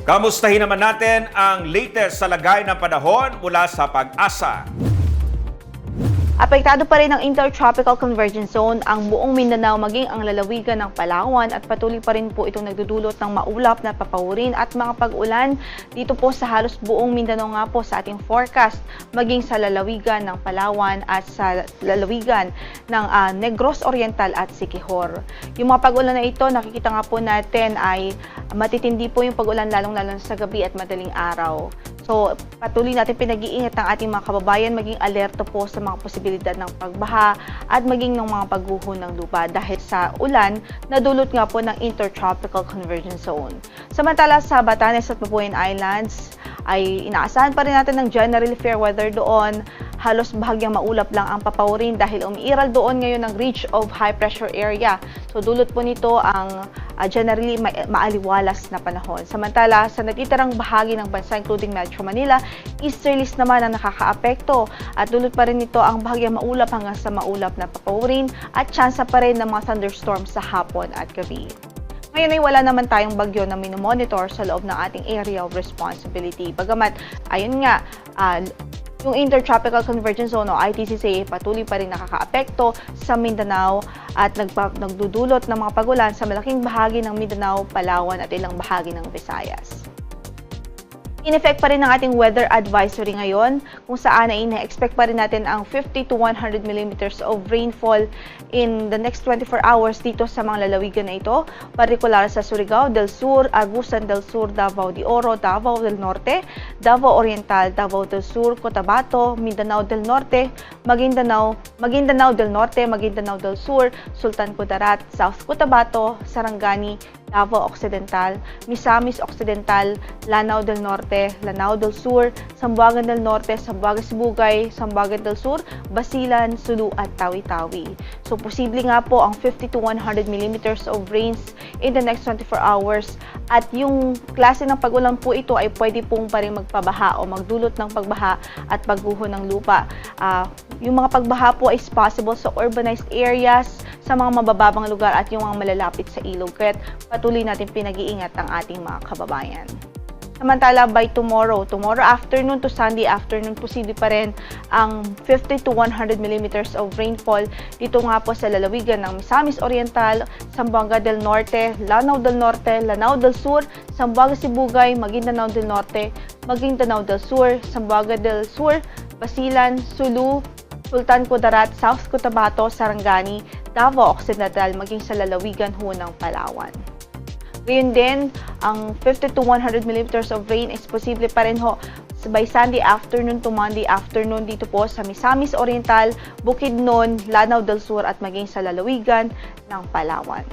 Kamustahin naman natin ang latest sa lagay ng panahon mula sa Pag-asa. Apektado pa rin ng Intertropical Convergence Zone ang buong Mindanao maging ang lalawigan ng Palawan at patuloy pa rin po itong nagdudulot ng maulap na papawirin at mga pag-ulan dito po sa halos buong Mindanao nga po sa ating forecast maging sa lalawigan ng Palawan at sa lalawigan ng Negros Oriental at Siquijor. Yung mga pag-ulan na ito nakikita nga po natin ay matitindi po yung pag-ulan lalong-lalo sa gabi at madaling araw. So, patuloy natin pinag-iingat ng ating mga kababayan maging alerto po sa mga posibilidad ng pagbaha at maging ng mga pagguho ng lupa dahil sa ulan na dulot nga po ng Intertropical Convergence Zone. Samantala sa Batanes at Mabuyan Islands ay inaasahan pa rin natin ng generally fair weather doon. Halos bahagyang maulap lang ang papawirin dahil umiiral doon ngayon ng ridge of high pressure area. So dulot po nito ang generally maaliwalas na panahon. Samantala sa natitirang bahagi ng bansa including Metro Manila, easterlies naman ang nakakaapekto at dulot pa rin nito ang bahagyang maulap hanggang sa maulap na papawirin at tsansa pa rin ng mga thunderstorms sa hapon at gabi. Ngayon ay wala naman tayong bagyo na minomonitor sa loob ng ating area of responsibility. Bagamat, ayun nga, yung Intertropical Convergence Zone o ITCZ patuloy pa rin nakakaapekto sa Mindanao at nagdudulot ng mga pagulan sa malaking bahagi ng Mindanao, Palawan at ilang bahagi ng Visayas. In effect pa rin ang ating weather advisory ngayon kung saan ay ina-expect pa rin natin ang 50 to 100 millimeters of rainfall in the next 24 hours dito sa mga lalawigan na ito, partikular sa Surigao del Sur, Agusan del Sur, Davao de Oro, Davao del Norte, Davao Oriental, Davao del Sur, Cotabato, Mindanao del Norte, Maguindanao del Norte, Maguindanao del Sur, Sultan Kudarat, South Cotabato, Sarangani, Davao Occidental, Misamis Occidental, Lanao del Norte, Lanao del Sur, Zamboanga del Norte, Zamboanga Sibugay, Zamboanga del Sur, Basilan, Sulu at Tawi-Tawi. So posible nga po ang 50 to 100 millimeters of rains in the next 24 hours at yung klase ng pag-ulan po ito ay pwede pong pa rin magpabaha o magdulot ng pagbaha at pagguho ng lupa. Yung mga pagbaha po is possible sa urbanized areas, sa mga mabababang lugar at yung mga malalapit sa ilog. Kaya patuloy natin pinag-iingat ang ating mga kababayan. Samantala, by tomorrow afternoon to Sunday afternoon, posible pa rin ang 50 to 100 millimeters of rainfall dito nga po sa lalawigan ng Misamis Oriental, Zamboanga del Norte, Lanao del Norte, Lanao del Sur, Zamboanga Sibugay, Maguindanao del Norte, Maguindanao del Sur, Zamboanga del Sur, Basilan, Sulu, Sultan Kudarat, South Cotabato, Sarangani, Davao Occidental, maging sa lalawigan ho ng Palawan. Ngayon din, ang 50 to 100 millimeters of rain is posible pa rin ho by Sunday afternoon to Monday afternoon dito po sa Misamis Oriental, Bukidnon, Lanao del Sur at maging sa lalawigan ng Palawan.